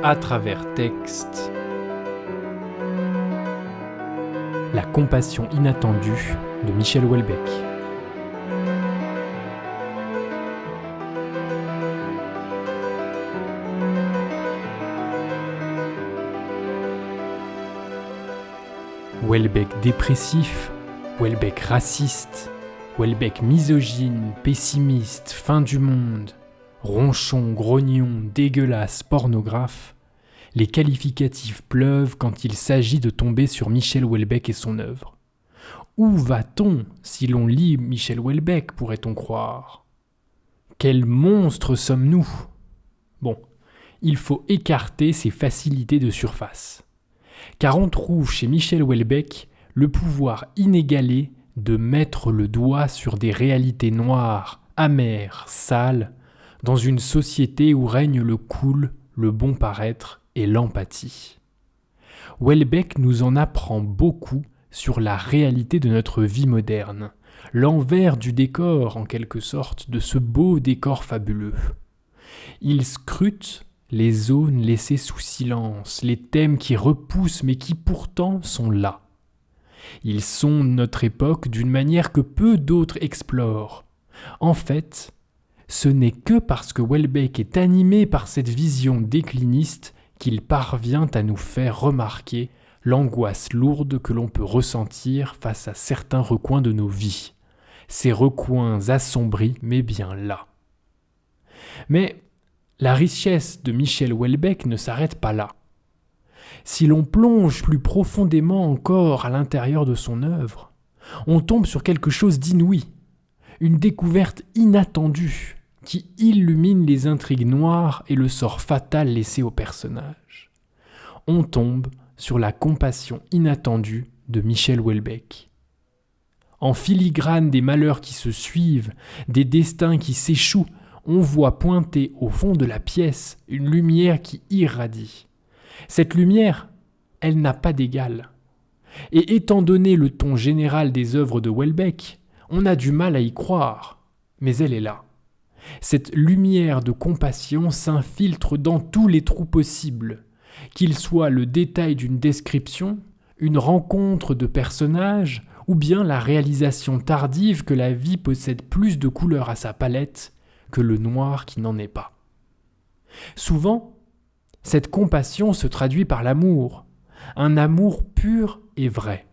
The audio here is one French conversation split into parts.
à travers texte. La compassion inattendue de Michel Houellebecq. Houellebecq dépressif, Houellebecq raciste, Houellebecq misogyne, pessimiste, fin du monde, ronchon, grognon, dégueulasse, pornographe, les qualificatifs pleuvent quand il s'agit de tomber sur Michel Houellebecq et son œuvre. Où va-t-on si l'on lit Michel Houellebecq, pourrait-on croire ? Quel monstre sommes-nous ? Bon, il faut écarter ces facilités de surface. Car on trouve chez Michel Houellebecq le pouvoir inégalé de mettre le doigt sur des réalités noires, amères, sales, dans une société où règne le cool, le bon paraître et l'empathie. Houellebecq nous en apprend beaucoup sur la réalité de notre vie moderne, l'envers du décor en quelque sorte de ce beau décor fabuleux. Il scrute les zones laissées sous silence, les thèmes qui repoussent mais qui pourtant sont là. Il sonde notre époque d'une manière que peu d'autres explorent. En fait, ce n'est que parce que Houellebecq est animé par cette vision décliniste qu'il parvient à nous faire remarquer l'angoisse lourde que l'on peut ressentir face à certains recoins de nos vies. Ces recoins assombris, mais bien là. Mais la richesse de Michel Houellebecq ne s'arrête pas là. Si l'on plonge plus profondément encore à l'intérieur de son œuvre, on tombe sur quelque chose d'inouï, une découverte inattendue qui illumine les intrigues noires et le sort fatal laissé au personnage. On tombe sur la compassion inattendue de Michel Houellebecq. En filigrane des malheurs qui se suivent, des destins qui s'échouent, on voit pointer au fond de la pièce une lumière qui irradie. Cette lumière, elle n'a pas d'égal. Et étant donné le ton général des œuvres de Houellebecq, on a du mal à y croire, mais elle est là. Cette lumière de compassion s'infiltre dans tous les trous possibles, qu'il soit le détail d'une description, une rencontre de personnages, ou bien la réalisation tardive que la vie possède plus de couleurs à sa palette que le noir qui n'en est pas. Souvent, cette compassion se traduit par l'amour, un amour pur et vrai.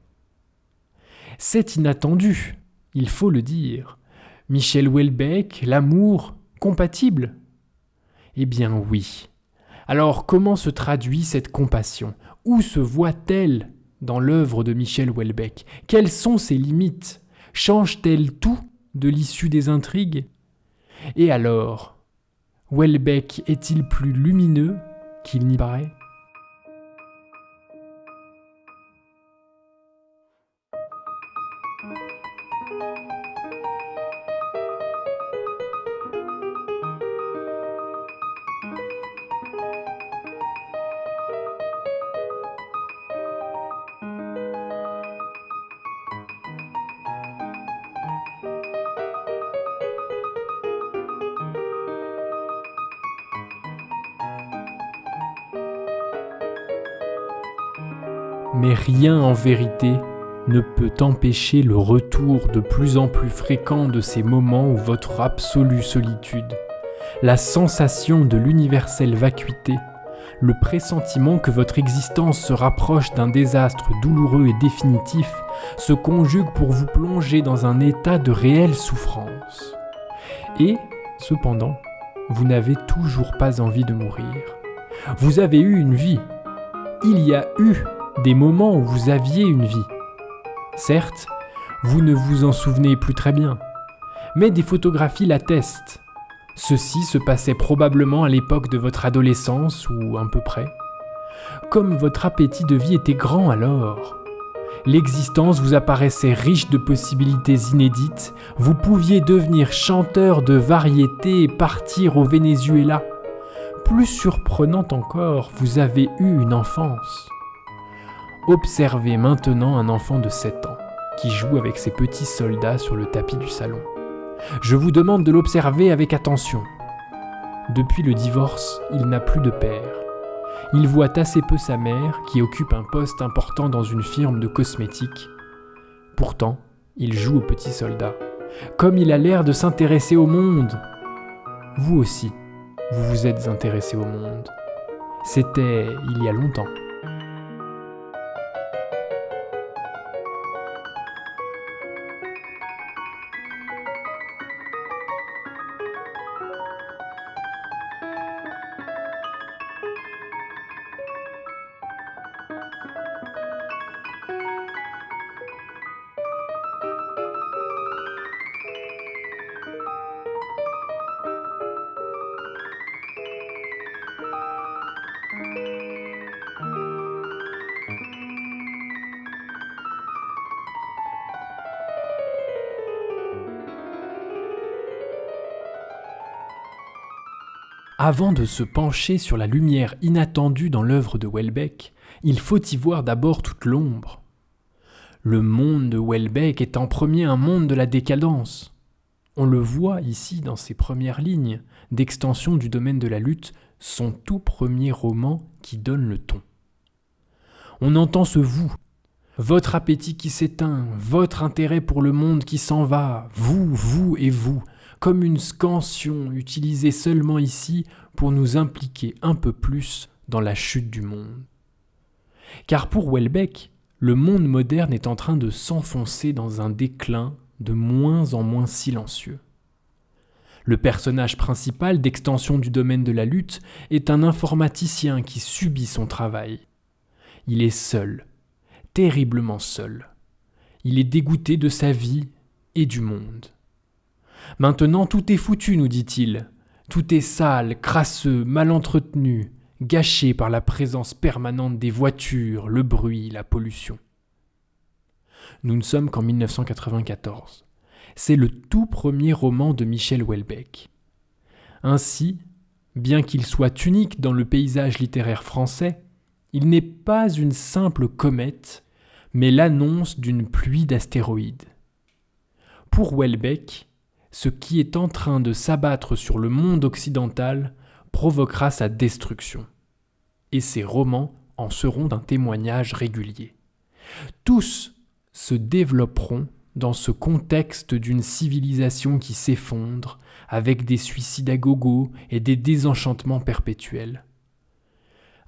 C'est inattendu, il faut le dire. Michel Houellebecq, l'amour compatible ? Eh bien oui. Alors comment se traduit cette compassion ? Où se voit-elle dans l'œuvre de Michel Houellebecq ? Quelles sont ses limites ? Change-t-elle tout de l'issue des intrigues ? Et alors, Houellebecq est-il plus lumineux qu'il n'y paraît ? Mais rien en vérité ne peut empêcher le retour de plus en plus fréquent de ces moments où votre absolue solitude, la sensation de l'universelle vacuité, le pressentiment que votre existence se rapproche d'un désastre douloureux et définitif se conjuguent pour vous plonger dans un état de réelle souffrance. Et, cependant, vous n'avez toujours pas envie de mourir. Vous avez eu une vie. Il y a eu des moments où vous aviez une vie. Certes, vous ne vous en souvenez plus très bien, mais des photographies l'attestent. Ceci se passait probablement à l'époque de votre adolescence ou à peu près. Comme votre appétit de vie était grand alors, l'existence vous apparaissait riche de possibilités inédites, vous pouviez devenir chanteur de variété et partir au Venezuela. Plus surprenant encore, vous avez eu une enfance. Observez maintenant un enfant de 7 ans qui joue avec ses petits soldats sur le tapis du salon. Je vous demande de l'observer avec attention. Depuis le divorce, il n'a plus de père. Il voit assez peu sa mère, qui occupe un poste important dans une firme de cosmétiques. Pourtant, il joue au petit soldat. Comme il a l'air de s'intéresser au monde. Vous aussi, vous vous êtes intéressé au monde. C'était il y a longtemps. Avant de se pencher sur la lumière inattendue dans l'œuvre de Houellebecq, il faut y voir d'abord toute l'ombre. Le monde de Houellebecq est en premier un monde de la décadence. On le voit ici dans ses premières lignes d'extension du domaine de la lutte, son tout premier roman qui donne le ton. On entend ce « vous », votre appétit qui s'éteint, votre intérêt pour le monde qui s'en va, vous et vous, comme une scansion utilisée seulement ici pour nous impliquer un peu plus dans la chute du monde. Car pour Houellebecq, le monde moderne est en train de s'enfoncer dans un déclin de moins en moins silencieux. Le personnage principal d'extension du domaine de la lutte est un informaticien qui subit son travail. Il est seul, terriblement seul. Il est dégoûté de sa vie et du monde. Maintenant tout est foutu, nous dit-il. Tout est sale, crasseux, mal entretenu, gâché par la présence permanente des voitures, le bruit, la pollution. Nous ne sommes qu'en 1994. C'est le tout premier roman de Michel Houellebecq. Ainsi, bien qu'il soit unique dans le paysage littéraire français, il n'est pas une simple comète, mais l'annonce d'une pluie d'astéroïdes. Pour Houellebecq, ce qui est en train de s'abattre sur le monde occidental provoquera sa destruction. Et ses romans en seront un témoignage régulier. Tous se développeront dans ce contexte d'une civilisation qui s'effondre, avec des suicides à gogo et des désenchantements perpétuels.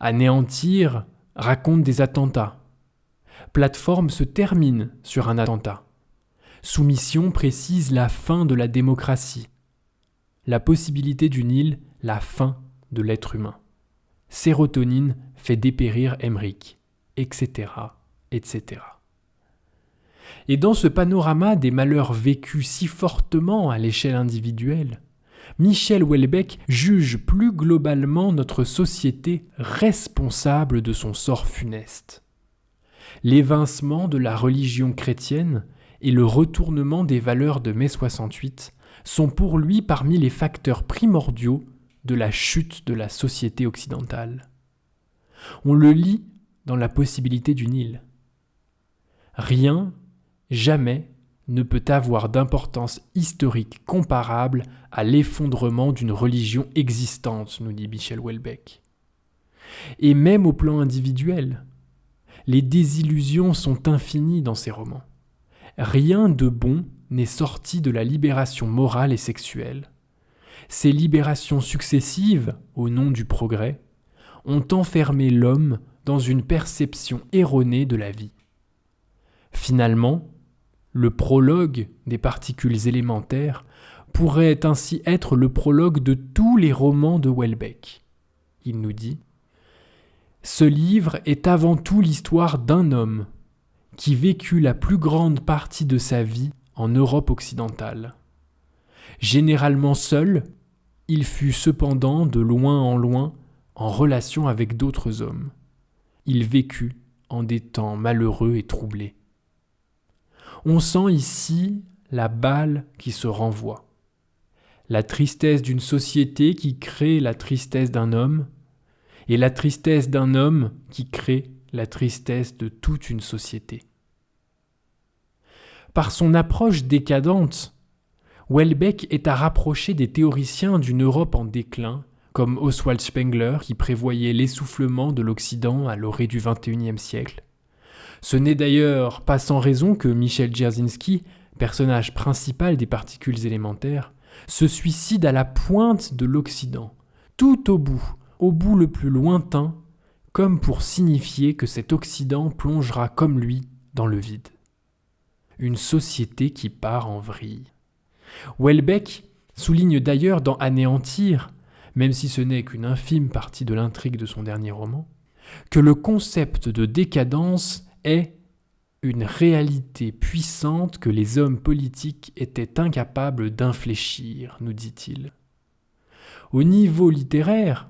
Anéantir raconte des attentats. Plateforme se termine sur un attentat. Soumission précise la fin de la démocratie. La possibilité d'une île, la fin de l'être humain. Sérotonine fait dépérir Emmerich, etc., etc. Et dans ce panorama des malheurs vécus si fortement à l'échelle individuelle, Michel Houellebecq juge plus globalement notre société responsable de son sort funeste. L'évincement de la religion chrétienne et le retournement des valeurs de mai 68 sont pour lui parmi les facteurs primordiaux de la chute de la société occidentale. On le lit dans La possibilité d'une île. Rien, jamais, ne peut avoir d'importance historique comparable à l'effondrement d'une religion existante, nous dit Michel Houellebecq. Et même au plan individuel, les désillusions sont infinies dans ces romans. Rien de bon n'est sorti de la libération morale et sexuelle. Ces libérations successives, au nom du progrès, ont enfermé l'homme dans une perception erronée de la vie. Finalement, le prologue des particules élémentaires pourrait ainsi être le prologue de tous les romans de Houellebecq. Il nous dit « Ce livre est avant tout l'histoire d'un homme qui vécut la plus grande partie de sa vie en Europe occidentale. Généralement seul, il fut cependant de loin en relation avec d'autres hommes. Il vécut en des temps malheureux et troublés. » On sent ici la balle qui se renvoie. La tristesse d'une société qui crée la tristesse d'un homme, et la tristesse d'un homme qui crée la tristesse de toute une société. Par son approche décadente, Houellebecq est à rapprocher des théoriciens d'une Europe en déclin comme Oswald Spengler qui prévoyait l'essoufflement de l'Occident à l'orée du XXIe siècle. Ce n'est d'ailleurs pas sans raison que Michel Dzerzhinsky, personnage principal des particules élémentaires, se suicide à la pointe de l'Occident, tout au bout le plus lointain, comme pour signifier que cet Occident plongera comme lui dans le vide. Une société qui part en vrille. Houellebecq souligne d'ailleurs dans Anéantir, même si ce n'est qu'une infime partie de l'intrigue de son dernier roman, que le concept de décadence est une réalité puissante que les hommes politiques étaient incapables d'infléchir, nous dit-il. Au niveau littéraire,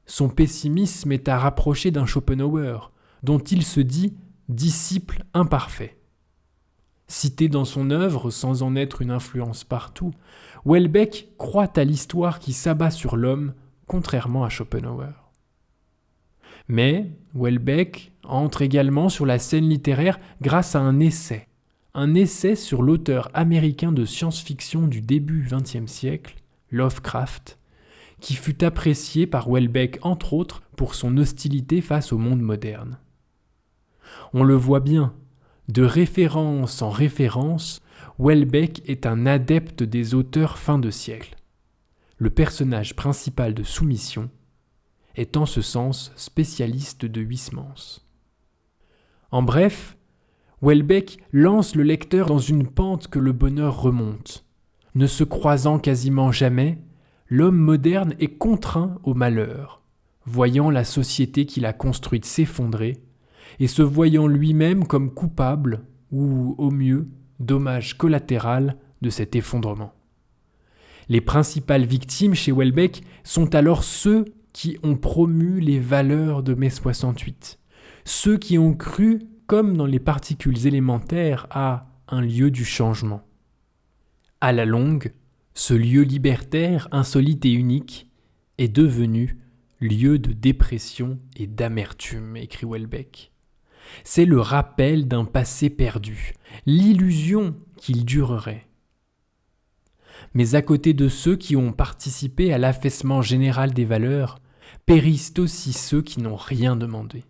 son pessimisme est à rapprocher d'un Schopenhauer, dont il se dit disciple imparfait. Cité dans son œuvre sans en être une influence partout, Houellebecq croit à l'histoire qui s'abat sur l'homme, contrairement à Schopenhauer. Mais Houellebecq entre également sur la scène littéraire grâce à un essai sur l'auteur américain de science-fiction du début XXe siècle, Lovecraft, qui fut apprécié par Houellebecq entre autres pour son hostilité face au monde moderne. On le voit bien, de référence en référence, Houellebecq est un adepte des auteurs fin de siècle. Le personnage principal de Soumission est en ce sens spécialiste de Huysmans. En bref, Houellebecq lance le lecteur dans une pente que le bonheur remonte. Ne se croisant quasiment jamais, l'homme moderne est contraint au malheur, voyant la société qu'il a construite s'effondrer et se voyant lui-même comme coupable ou, au mieux, dommage collatéral de cet effondrement. Les principales victimes chez Houellebecq sont alors ceux qui ont promu les valeurs de mai 68, ceux qui ont cru, comme dans les particules élémentaires, à un lieu du changement. À la longue, ce lieu libertaire, insolite et unique, est devenu lieu de dépression et d'amertume, écrit Houellebecq. C'est le rappel d'un passé perdu, l'illusion qu'il durerait. Mais à côté de ceux qui ont participé à l'affaissement général des valeurs, périssent aussi ceux qui n'ont rien demandé.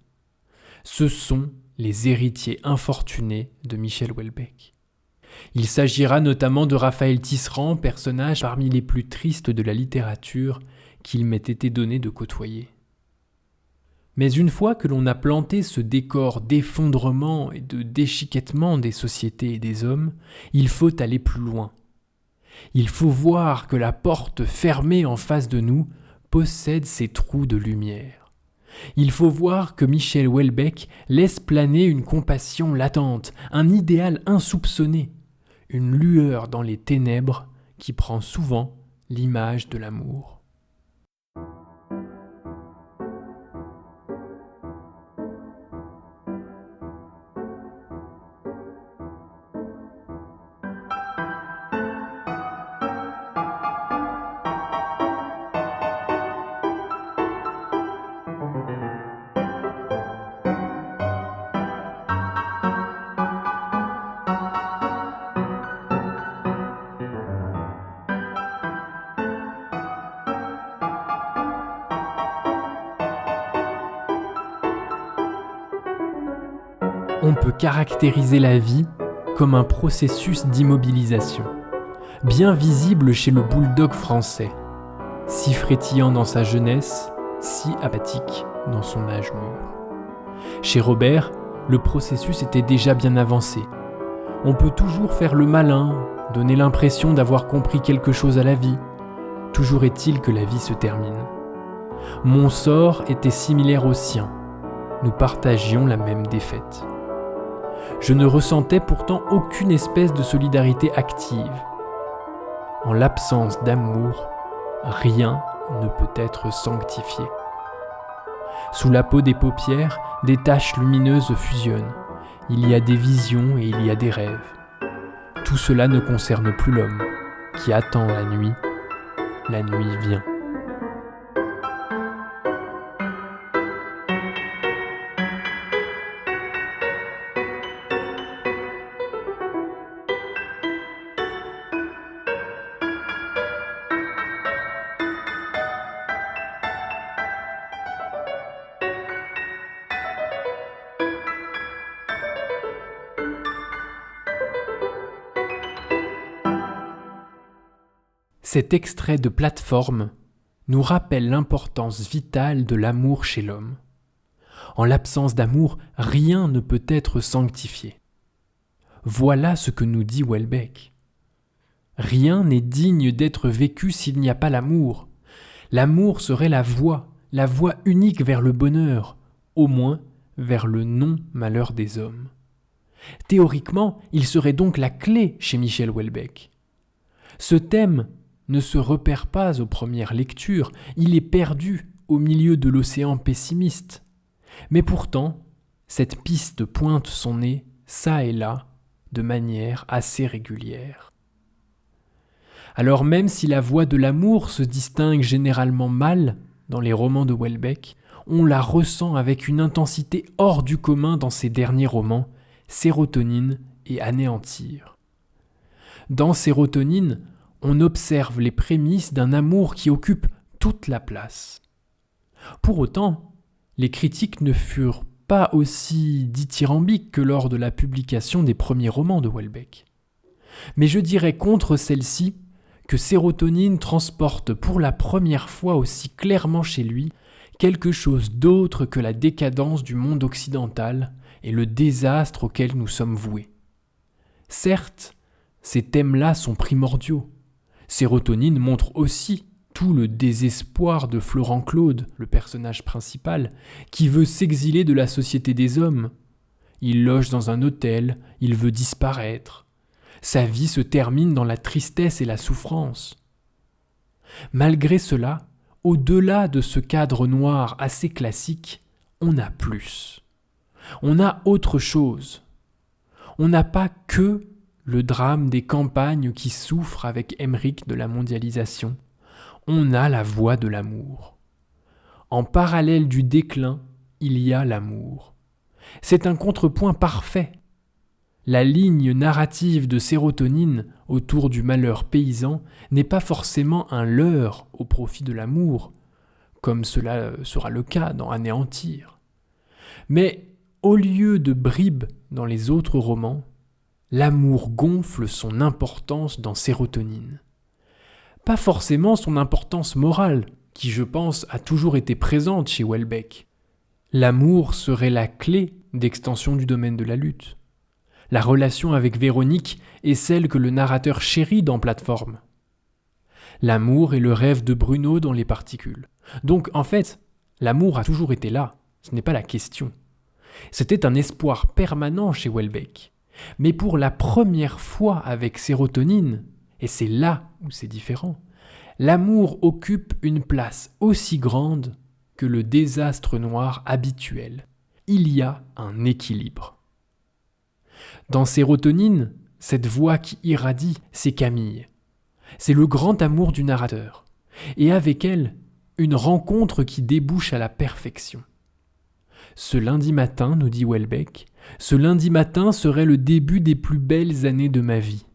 Ce sont les héritiers infortunés de Michel Houellebecq. Il s'agira notamment de Raphaël Tisserand, personnage parmi les plus tristes de la littérature qu'il m'ait été donné de côtoyer. Mais une fois que l'on a planté ce décor d'effondrement et de déchiquettement des sociétés et des hommes, il faut aller plus loin. Il faut voir que la porte fermée en face de nous possède ses trous de lumière. Il faut voir que Michel Houellebecq laisse planer une compassion latente, un idéal insoupçonné, une lueur dans les ténèbres qui prend souvent l'image de l'amour. On peut caractériser la vie comme un processus d'immobilisation, bien visible chez le bulldog français, si frétillant dans sa jeunesse, si apathique dans son âge mûr. Chez Robert, le processus était déjà bien avancé. On peut toujours faire le malin, donner l'impression d'avoir compris quelque chose à la vie. Toujours est-il que la vie se termine. Mon sort était similaire au sien. Nous partagions la même défaite. Je ne ressentais pourtant aucune espèce de solidarité active. En l'absence d'amour, rien ne peut être sanctifié. Sous la peau des paupières, des taches lumineuses fusionnent. Il y a des visions et il y a des rêves. Tout cela ne concerne plus l'homme, qui attend la nuit vient. Cet extrait de Plateforme nous rappelle l'importance vitale de l'amour chez l'homme. En l'absence d'amour, rien ne peut être sanctifié. Voilà ce que nous dit Houellebecq. Rien n'est digne d'être vécu s'il n'y a pas l'amour. L'amour serait la voie unique vers le bonheur, au moins vers le non-malheur des hommes. Théoriquement, il serait donc la clé chez Michel Houellebecq. Ce thème ne se repère pas aux premières lectures, il est perdu au milieu de l'océan pessimiste. Mais pourtant, cette piste pointe son nez, çà et là, de manière assez régulière. Alors même si la voie de l'amour se distingue généralement mal dans les romans de Houellebecq, on la ressent avec une intensité hors du commun dans ses derniers romans, Sérotonine et Anéantir. Dans Sérotonine, on observe les prémices d'un amour qui occupe toute la place. Pour autant, les critiques ne furent pas aussi dithyrambiques que lors de la publication des premiers romans de Houellebecq. Mais je dirais contre celle-ci que Sérotonine transporte pour la première fois aussi clairement chez lui quelque chose d'autre que la décadence du monde occidental et le désastre auquel nous sommes voués. Certes, ces thèmes-là sont primordiaux. Sérotonine montre aussi tout le désespoir de Florent Claude, le personnage principal, qui veut s'exiler de la société des hommes. Il loge dans un hôtel, il veut disparaître. Sa vie se termine dans la tristesse et la souffrance. Malgré cela, au-delà de ce cadre noir assez classique, on a plus. On a autre chose. On n'a pas que le drame des campagnes qui souffrent avec Emmerich de la mondialisation. On a la voie de l'amour. En parallèle du déclin, il y a l'amour. C'est un contrepoint parfait. La ligne narrative de Sérotonine autour du malheur paysan n'est pas forcément un leurre au profit de l'amour, comme cela sera le cas dans Anéantir. Mais au lieu de bribes dans les autres romans, l'amour gonfle son importance dans Sérotonine. Pas forcément son importance morale, qui je pense a toujours été présente chez Houellebecq. L'amour serait la clé d'extension du domaine de la lutte. La relation avec Véronique est celle que le narrateur chérit dans Plateforme. L'amour est le rêve de Bruno dans Les Particules. Donc en fait, l'amour a toujours été là, ce n'est pas la question. C'était un espoir permanent chez Houellebecq. Mais pour la première fois avec Sérotonine, et c'est là où c'est différent, l'amour occupe une place aussi grande que le désastre noir habituel. Il y a un équilibre. Dans Sérotonine, cette voix qui irradie, c'est Camille. C'est le grand amour du narrateur. Et avec elle, une rencontre qui débouche à la perfection. Ce lundi matin, nous dit Houellebecq, ce lundi matin serait le début des plus belles années de ma vie.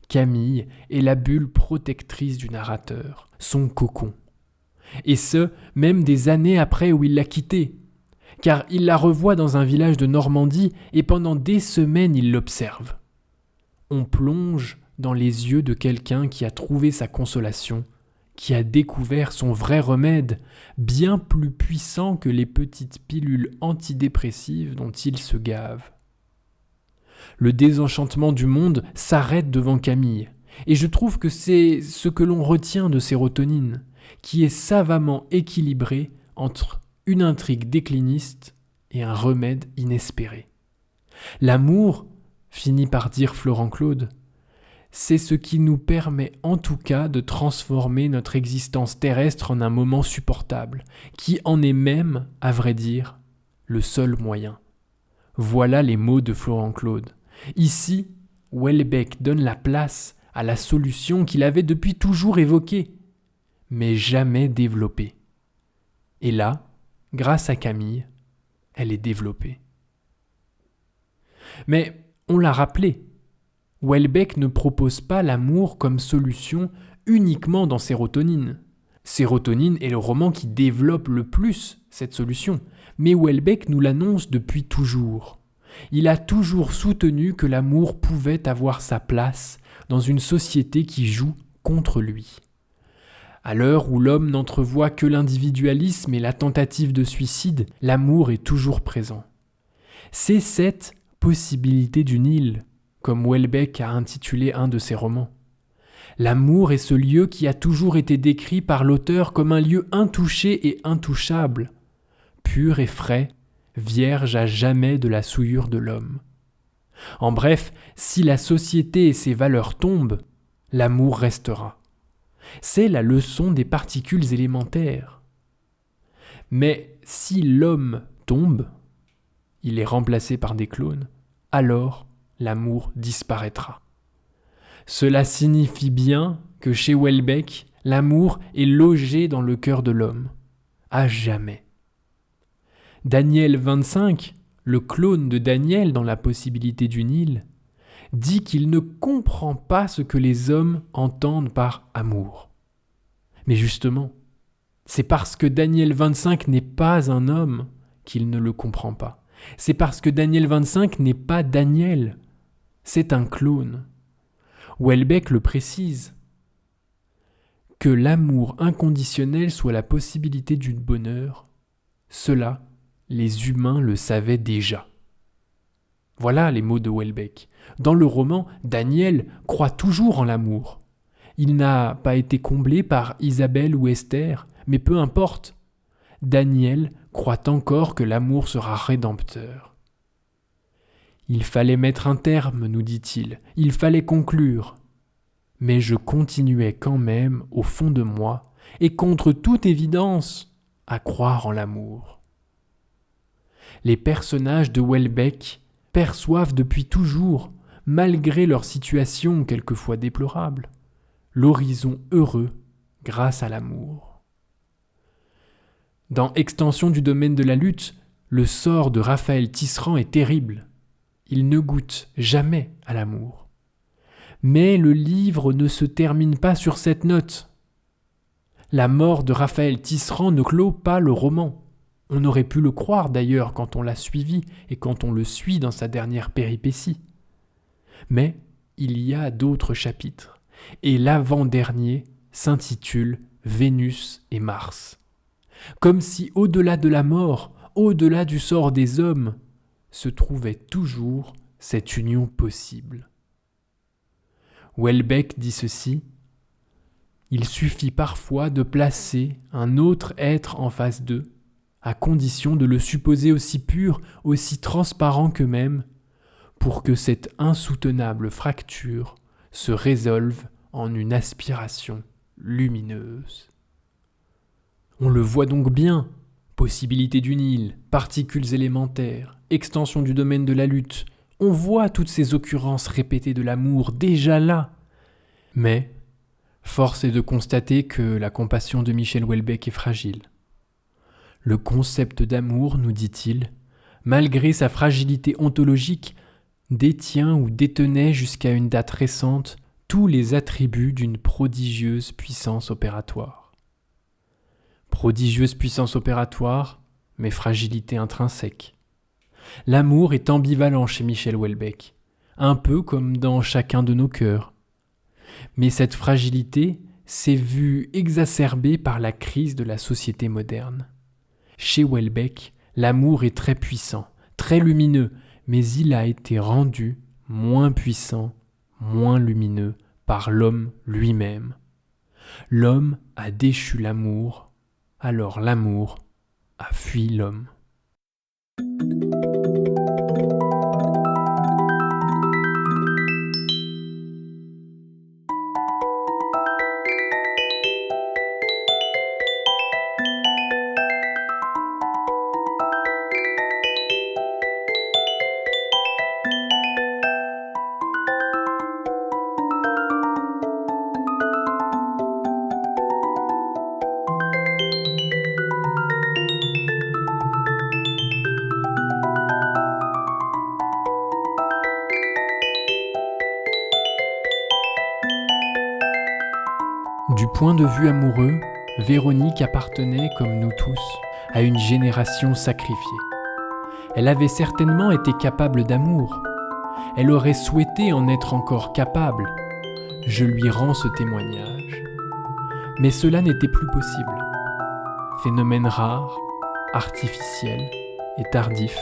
Camille est la bulle protectrice du narrateur, son cocon. Et ce, même des années après où il l'a quittée, car il la revoit dans un village de Normandie et pendant des semaines il l'observe. On plonge dans les yeux de quelqu'un qui a trouvé sa consolation, qui a découvert son vrai remède, bien plus puissant que les petites pilules antidépressives dont il se gave. Le désenchantement du monde s'arrête devant Camille, et je trouve que c'est ce que l'on retient de Sérotonine, qui est savamment équilibré entre une intrigue décliniste et un remède inespéré. L'amour, finit par dire Florent Claude, c'est ce qui nous permet en tout cas de transformer notre existence terrestre en un moment supportable, qui en est même, à vrai dire, le seul moyen. Voilà les mots de Florent Claude. Ici, Houellebecq donne la place à la solution qu'il avait depuis toujours évoquée, mais jamais développée. Et là, grâce à Camille, elle est développée. Mais on l'a rappelé, Houellebecq ne propose pas l'amour comme solution uniquement dans Sérotonine. Sérotonine est le roman qui développe le plus cette solution, mais Houellebecq nous l'annonce depuis toujours. Il a toujours soutenu que l'amour pouvait avoir sa place dans une société qui joue contre lui. À l'heure où l'homme n'entrevoit que l'individualisme et la tentative de suicide, l'amour est toujours présent. C'est cette possibilité d'une île, comme Houellebecq a intitulé un de ses romans. L'amour est ce lieu qui a toujours été décrit par l'auteur comme un lieu intouché et intouchable, pur et frais, vierge à jamais de la souillure de l'homme. En bref, si la société et ses valeurs tombent, l'amour restera. C'est la leçon des particules élémentaires. Mais si l'homme tombe, il est remplacé par des clones, alors l'amour disparaîtra. Cela signifie bien que chez Houellebecq, l'amour est logé dans le cœur de l'homme, à jamais. Daniel 25, le clone de Daniel dans La possibilité d'une île, dit qu'il ne comprend pas ce que les hommes entendent par amour. Mais justement, c'est parce que Daniel 25 n'est pas un homme qu'il ne le comprend pas. C'est parce que Daniel 25 n'est pas Daniel, c'est un clone. Houellebecq le précise. Que l'amour inconditionnel soit la possibilité du bonheur, cela, les humains le savaient déjà. Voilà les mots de Houellebecq. Dans le roman, Daniel croit toujours en l'amour. Il n'a pas été comblé par Isabelle ou Esther, mais peu importe. Daniel croit encore que l'amour sera rédempteur. Il fallait mettre un terme, nous dit-il, il fallait conclure. Mais je continuais quand même, au fond de moi, et contre toute évidence, à croire en l'amour. Les personnages de Houellebecq perçoivent depuis toujours, malgré leur situation quelquefois déplorable, l'horizon heureux grâce à l'amour. Dans Extension du domaine de la lutte, le sort de Raphaël Tisserand est terrible. Il ne goûte jamais à l'amour. Mais le livre ne se termine pas sur cette note. La mort de Raphaël Tisserand ne clôt pas le roman. On aurait pu le croire d'ailleurs quand on l'a suivi et quand on le suit dans sa dernière péripétie. Mais il y a d'autres chapitres, et l'avant-dernier s'intitule Vénus et Mars. Comme si au-delà de la mort, au-delà du sort des hommes, se trouvait toujours cette union possible. Houellebecq dit ceci : il suffit parfois de placer un autre être en face d'eux, à condition de le supposer aussi pur, aussi transparent qu'eux-mêmes, pour que cette insoutenable fracture se résolve en une aspiration lumineuse. On le voit donc bien, possibilité d'une île, particules élémentaires, extension du domaine de la lutte, on voit toutes ces occurrences répétées de l'amour déjà là. Mais force est de constater que la compassion de Michel Houellebecq est fragile. Le concept d'amour, nous dit-il, malgré sa fragilité ontologique, détient ou détenait jusqu'à une date récente tous les attributs d'une prodigieuse puissance opératoire. Prodigieuse puissance opératoire, mais fragilité intrinsèque. L'amour est ambivalent chez Michel Houellebecq, un peu comme dans chacun de nos cœurs. Mais cette fragilité s'est vue exacerbée par la crise de la société moderne. Chez Houellebecq, l'amour est très puissant, très lumineux, mais il a été rendu moins puissant, moins lumineux par l'homme lui-même. L'homme a déchu l'amour, alors l'amour a fui l'homme. Du point de vue amoureux, Véronique appartenait, comme nous tous, à une génération sacrifiée. Elle avait certainement été capable d'amour. Elle aurait souhaité en être encore capable. je lui rends ce témoignage. Mais cela n'était plus possible. Phénomène rare, artificiel et tardif,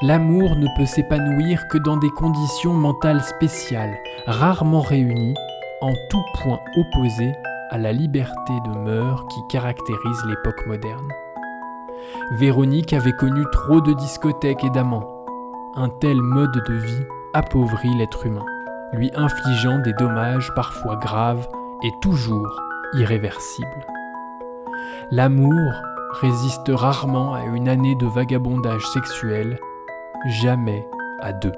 l'amour ne peut s'épanouir que dans des conditions mentales spéciales, rarement réunies, en tout point opposées à la liberté de mœurs qui caractérise l'époque moderne. Véronique avait connu trop de discothèques et d'amants. Un tel mode de vie appauvrit l'être humain, lui infligeant des dommages parfois graves et toujours irréversibles. L'amour résiste rarement à une année de vagabondage sexuel, jamais à deux.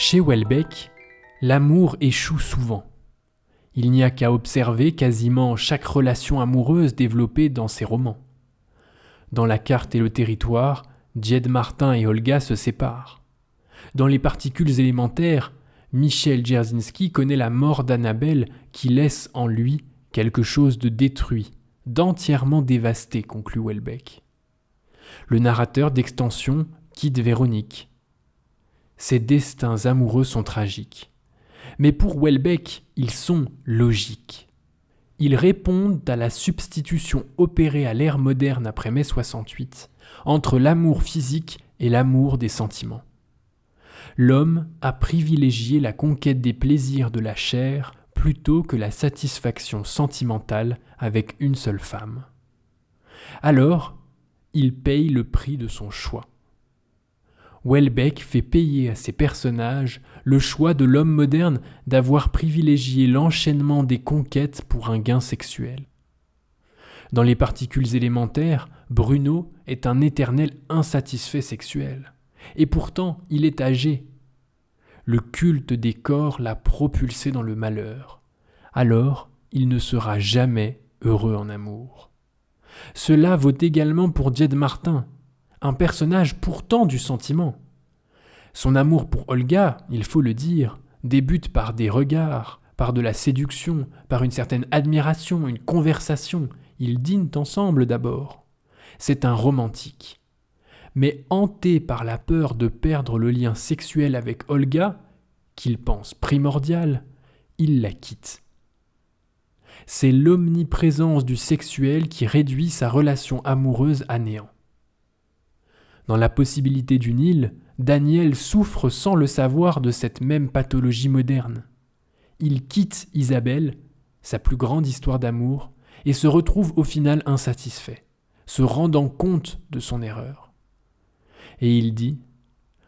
Chez Houellebecq, l'amour échoue souvent. Il n'y a qu'à observer quasiment chaque relation amoureuse développée dans ses romans. Dans La carte et le territoire, Djed Martin et Olga se séparent. Dans Les particules élémentaires, Michel Dzerzhinsky connaît la mort d'Annabelle qui laisse en lui quelque chose de détruit, d'entièrement dévasté, conclut Houellebecq. Le narrateur d'Extension quitte Véronique. Ses destins amoureux sont tragiques. Mais pour Houellebecq, ils sont logiques. Ils répondent à la substitution opérée à l'ère moderne après mai 68 entre l'amour physique et l'amour des sentiments. L'homme a privilégié la conquête des plaisirs de la chair plutôt que la satisfaction sentimentale avec une seule femme. Alors, il paye le prix de son choix. Houellebecq fait payer à ses personnages le choix de l'homme moderne d'avoir privilégié l'enchaînement des conquêtes pour un gain sexuel. Dans Les particules élémentaires, Bruno est un éternel insatisfait sexuel. Et pourtant, il est âgé. Le culte des corps l'a propulsé dans le malheur. Alors, il ne sera jamais heureux en amour. Cela vaut également pour Djed Martin, un personnage pourtant du sentiment. Son amour pour Olga, il faut le dire, débute par des regards, par de la séduction, par une certaine admiration, une conversation. Ils dînent ensemble d'abord. C'est un romantique. Mais hanté par la peur de perdre le lien sexuel avec Olga, qu'il pense primordial, il la quitte. C'est l'omniprésence du sexuel qui réduit sa relation amoureuse à néant. Dans La possibilité d'une île, Daniel souffre sans le savoir de cette même pathologie moderne. Il quitte Isabelle, sa plus grande histoire d'amour, et se retrouve au final insatisfait, se rendant compte de son erreur. Et il dit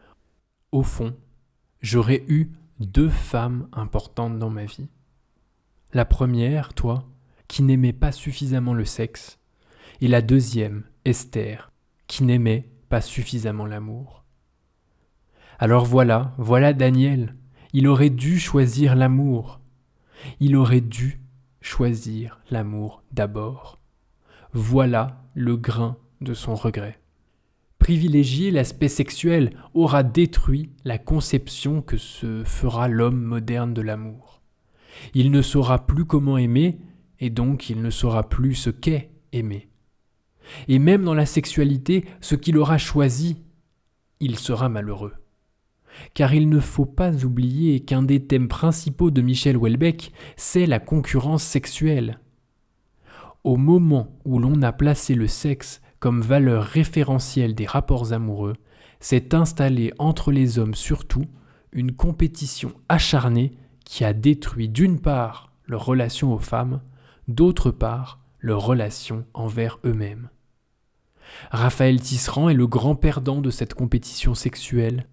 « Au fond, j'aurais eu 2 femmes importantes dans ma vie. La première, toi, qui n'aimais pas suffisamment le sexe, et la deuxième, Esther, qui n'aimait pas suffisamment l'amour. Alors voilà Daniel, il aurait dû choisir l'amour. Il aurait dû choisir l'amour d'abord. Voilà le grain de son regret. Privilégier l'aspect sexuel aura détruit la conception que se fera l'homme moderne de l'amour. Il ne saura plus comment aimer, et donc il ne saura plus ce qu'est aimer. Et même dans la sexualité, ce qu'il aura choisi, il sera malheureux. Car il ne faut pas oublier qu'un des thèmes principaux de Michel Houellebecq, c'est la concurrence sexuelle. Au moment où l'on a placé le sexe comme valeur référentielle des rapports amoureux, s'est installée entre les hommes surtout une compétition acharnée qui a détruit d'une part leur relation aux femmes, d'autre part leur relation envers eux-mêmes. Raphaël Tisserand est le grand perdant de cette compétition sexuelle.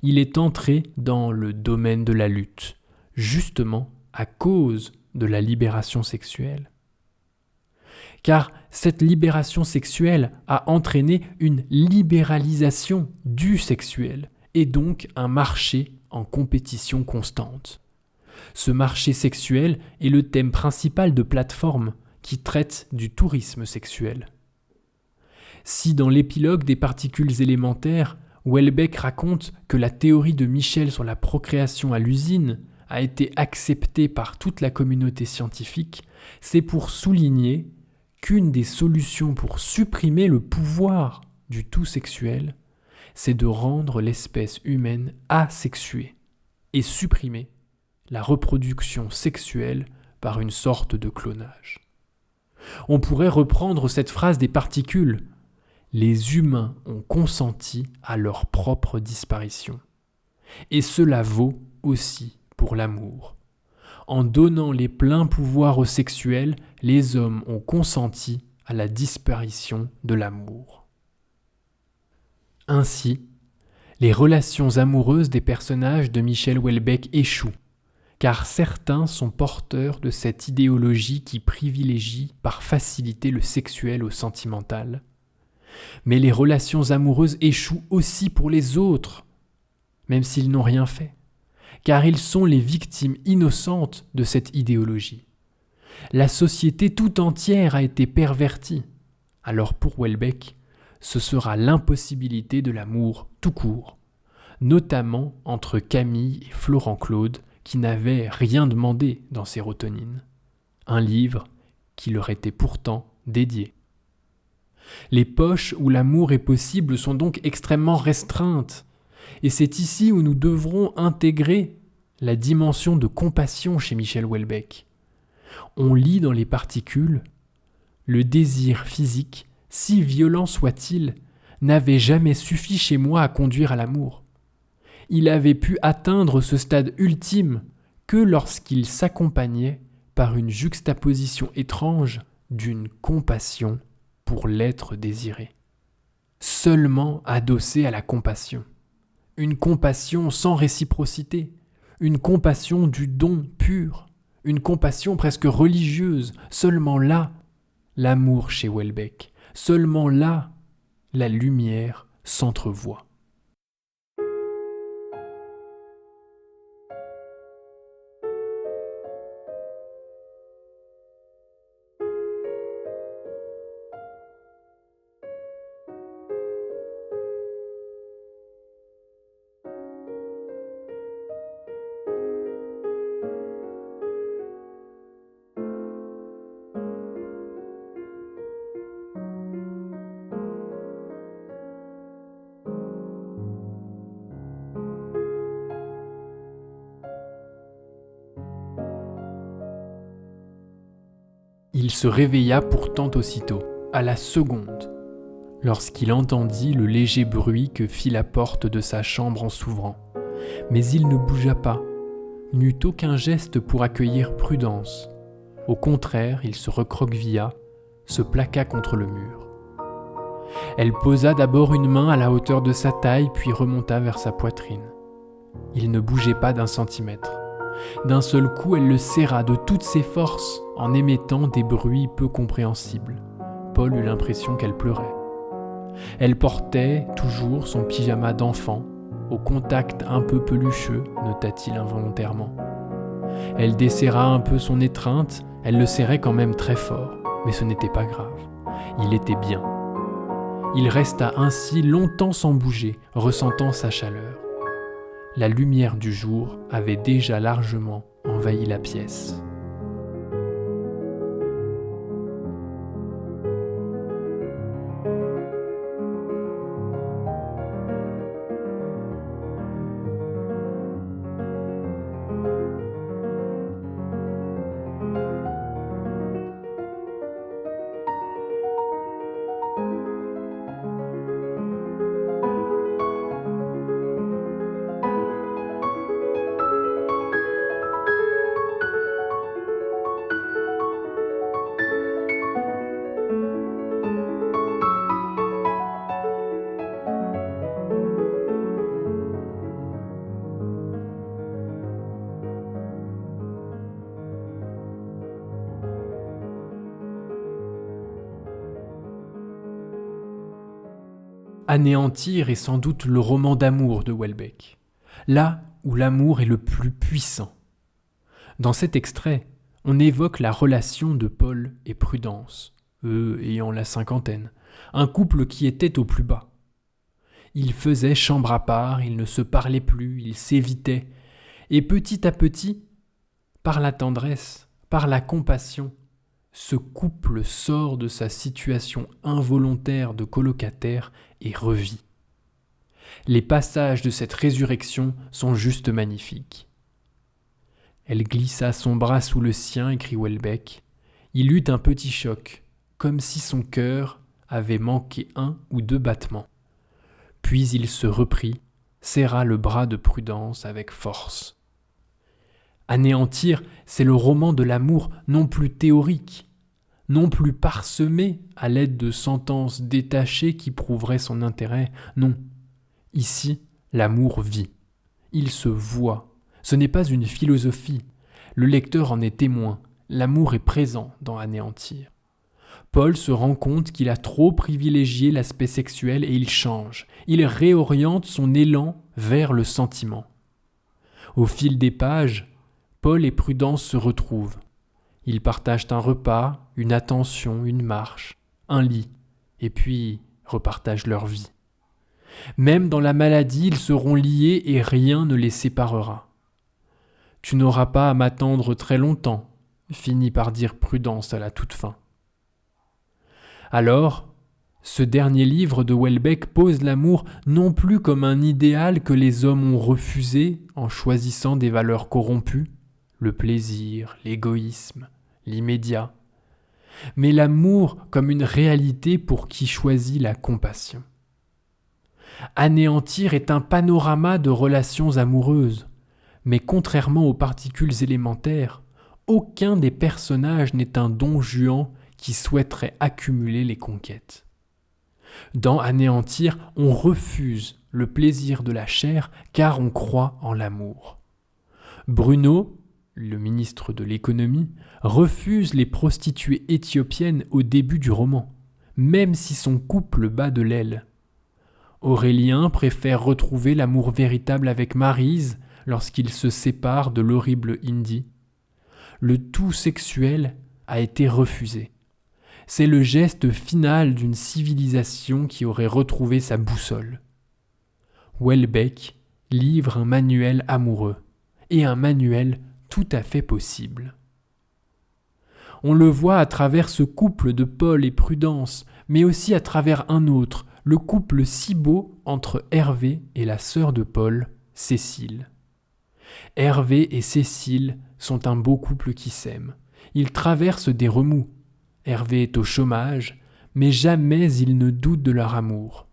Il est entré dans le domaine de la lutte, justement à cause de la libération sexuelle. car cette libération sexuelle a entraîné une libéralisation du sexuel, et donc un marché en compétition constante. Ce marché sexuel est le thème principal de plateformes qui traitent du tourisme sexuel. Si dans l'épilogue des particules élémentaires, Houellebecq raconte que la théorie de Michel sur la procréation à l'usine a été acceptée par toute la communauté scientifique, c'est pour souligner qu'une des solutions pour supprimer le pouvoir du tout sexuel, c'est de rendre l'espèce humaine asexuée et supprimer la reproduction sexuelle par une sorte de clonage. On pourrait reprendre cette phrase des particules. Les humains ont consenti à leur propre disparition. Et cela vaut aussi pour l'amour. En donnant les pleins pouvoirs au sexuel, les hommes ont consenti à la disparition de l'amour. Ainsi, les relations amoureuses des personnages de Michel Houellebecq échouent, car certains sont porteurs de cette idéologie qui privilégie par facilité le sexuel au sentimental. Mais les relations amoureuses échouent aussi pour les autres, même s'ils n'ont rien fait, car ils sont les victimes innocentes de cette idéologie. La société tout entière a été pervertie. Alors pour Houellebecq, ce sera l'impossibilité de l'amour tout court, notamment entre Camille et Florent Claude, qui n'avaient rien demandé dans Sérotonine, un livre qui leur était pourtant dédié. Les poches où l'amour est possible sont donc extrêmement restreintes, et c'est ici où nous devrons intégrer la dimension de compassion chez Michel Houellebecq. On lit dans les particules « Le désir physique, si violent soit-il, n'avait jamais suffi chez moi à conduire à l'amour. Il avait pu atteindre ce stade ultime que lorsqu'il s'accompagnait par une juxtaposition étrange d'une compassion pour l'être désiré. Seulement adossé à la compassion. Une compassion sans réciprocité, une compassion du don pur, une compassion presque religieuse. Seulement là, l'amour chez Houellebecq. Seulement là, la lumière s'entrevoit. Il se réveilla pourtant aussitôt, à la seconde, lorsqu'il entendit le léger bruit que fit la porte de sa chambre en s'ouvrant. Mais il ne bougea pas, n'eut aucun geste pour accueillir Prudence. Au contraire, il se recroquevilla, se plaqua contre le mur. Elle posa d'abord une main à la hauteur de sa taille, puis remonta vers sa poitrine. Il ne bougeait pas d'un centimètre. D'un seul coup, elle le serra de toutes ses forces en émettant des bruits peu compréhensibles. Paul eut l'impression qu'elle pleurait. Elle portait toujours son pyjama d'enfant, au contact un peu pelucheux, nota-t-il involontairement. Elle desserra un peu son étreinte, elle le serrait quand même très fort, mais ce n'était pas grave. Il était bien. Il resta ainsi longtemps sans bouger, ressentant sa chaleur. La lumière du jour avait déjà largement envahi la pièce. Anéantir est sans doute le roman d'amour de Houellebecq, là où l'amour est le plus puissant. Dans cet extrait, on évoque la relation de Paul et Prudence, eux ayant la cinquantaine, un couple qui était au plus bas. Ils faisaient chambre à part, ils ne se parlaient plus, ils s'évitaient, et petit à petit, par la tendresse, par la compassion, ce couple sort de sa situation involontaire de colocataire et revit. Les passages de cette résurrection sont juste magnifiques. Elle glissa son bras sous le sien, écrit Houellebecq. Il eut un petit choc, comme si son cœur avait manqué 1 ou 2 battements. Puis il se reprit, serra le bras de Prudence avec force. Anéantir, c'est le roman de l'amour non plus théorique, non plus parsemé à l'aide de sentences détachées qui prouveraient son intérêt. Non, ici, l'amour vit. Il se voit. Ce n'est pas une philosophie. Le lecteur en est témoin. L'amour est présent dans Anéantir. Paul se rend compte qu'il a trop privilégié l'aspect sexuel et il change. Il réoriente son élan vers le sentiment. Au fil des pages, Paul et Prudence se retrouvent. Ils partagent un repas, une attention, une marche, un lit, et puis repartagent leur vie. Même dans la maladie, ils seront liés et rien ne les séparera. « Tu n'auras pas à m'attendre très longtemps », finit par dire Prudence à la toute fin. Alors, ce dernier livre de Houellebecq pose l'amour non plus comme un idéal que les hommes ont refusé en choisissant des valeurs corrompues, le plaisir, l'égoïsme, l'immédiat, mais l'amour comme une réalité pour qui choisit la compassion. Anéantir est un panorama de relations amoureuses, mais contrairement aux particules élémentaires, aucun des personnages n'est un Don Juan qui souhaiterait accumuler les conquêtes. Dans Anéantir, on refuse le plaisir de la chair car on croit en l'amour. Bruno, le ministre de l'économie, refuse les prostituées éthiopiennes au début du roman, même si son couple bat de l'aile. Aurélien préfère retrouver l'amour véritable avec Maryse lorsqu'il se sépare de l'horrible Indy. Le tout sexuel a été refusé. C'est le geste final d'une civilisation qui aurait retrouvé sa boussole. Houellebecq livre un manuel amoureux, et un manuel tout à fait possible. On le voit à travers ce couple de Paul et Prudence, mais aussi à travers un autre, le couple si beau entre Hervé et la sœur de Paul, Cécile. Hervé et Cécile sont un beau couple qui s'aime. Ils traversent des remous. Hervé est au chômage, mais jamais il ne doute de leur amour.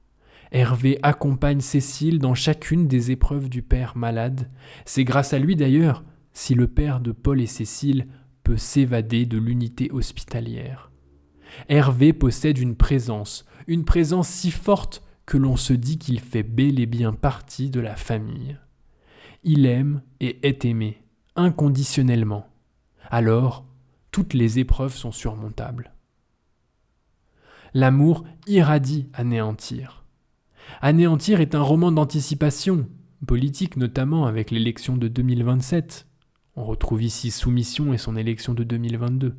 Hervé accompagne Cécile dans chacune des épreuves du père malade. C'est grâce à lui d'ailleurs si le père de Paul et Cécile peut s'évader de l'unité hospitalière. Hervé possède une présence si forte que l'on se dit qu'il fait bel et bien partie de la famille. Il aime et est aimé, inconditionnellement. Alors, toutes les épreuves sont surmontables. L'amour irradie Anéantir. Anéantir est un roman d'anticipation, politique notamment avec l'élection de 2027. On retrouve ici Soumission et son élection de 2022.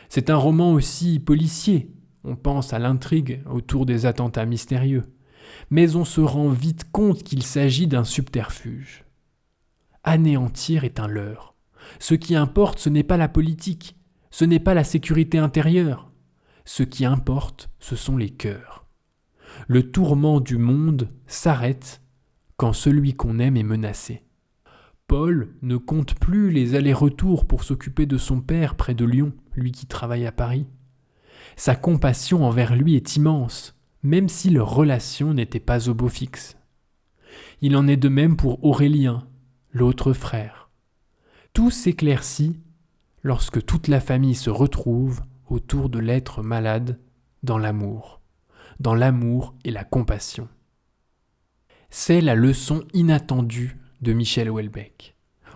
C'est un roman aussi policier. On pense à l'intrigue autour des attentats mystérieux. Mais on se rend vite compte qu'il s'agit d'un subterfuge. Anéantir est un leurre. Ce qui importe, ce n'est pas la politique, ce n'est pas la sécurité intérieure. Ce qui importe, ce sont les cœurs. Le tourment du monde s'arrête quand celui qu'on aime est menacé. Paul ne compte plus les allers-retours pour s'occuper de son père près de Lyon, lui qui travaille à Paris. Sa compassion envers lui est immense, même si leur relation n'était pas au beau fixe. Il en est de même pour Aurélien, l'autre frère. Tout s'éclaircit lorsque toute la famille se retrouve autour de l'être malade dans l'amour et la compassion. C'est la leçon inattendue de Michel Houellebecq.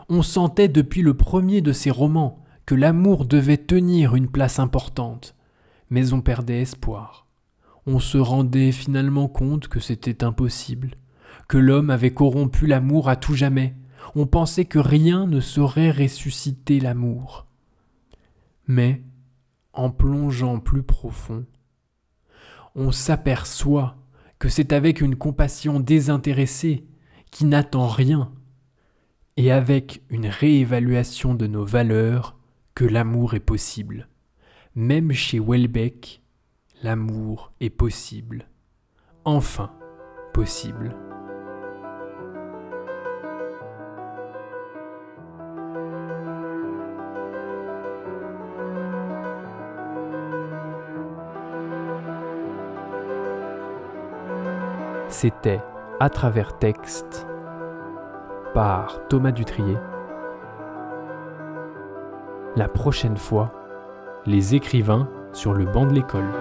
On sentait depuis le premier de ses romans que l'amour devait tenir une place importante, mais on perdait espoir. On se rendait finalement compte que c'était impossible, que l'homme avait corrompu l'amour à tout jamais. On pensait que rien ne saurait ressusciter l'amour. Mais, en plongeant plus profond, on s'aperçoit que c'est avec une compassion désintéressée, qui n'attend rien, et avec une réévaluation de nos valeurs, que l'amour est possible. Même chez Houellebecq, l'amour est possible. Enfin possible. C'était À travers texte par Thomas Dutrier. La prochaine fois, les écrivains sur le banc de l'école.